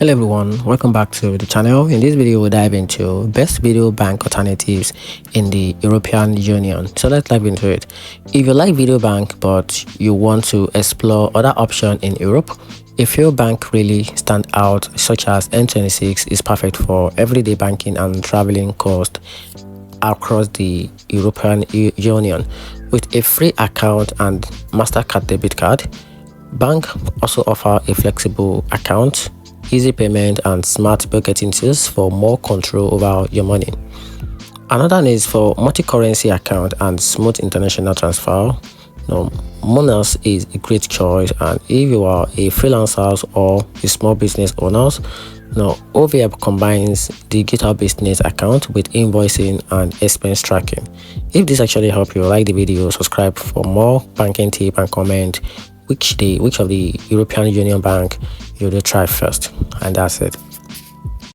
Hello everyone, welcome back to the channel. In this video we'll dive into best video bank alternatives in the European Union. So let's dive into it. If you like video bank but you want to explore other options in Europe, a few bank really stand out, such as N26 is perfect for everyday banking and traveling cost across the European Union. With a free account and MasterCard debit card, bank also offer a flexible account, easy payment and smart budgeting tools for more control over your money. Another is for multi-currency account and smooth international transfer. Monos is a great choice, and if you are a freelancer or a small business owner, OVM combines digital business account with invoicing and expense tracking. If this actually helped you, like the video, subscribe for more banking tip, and comment which of the European Union bank you will try first. And that's it.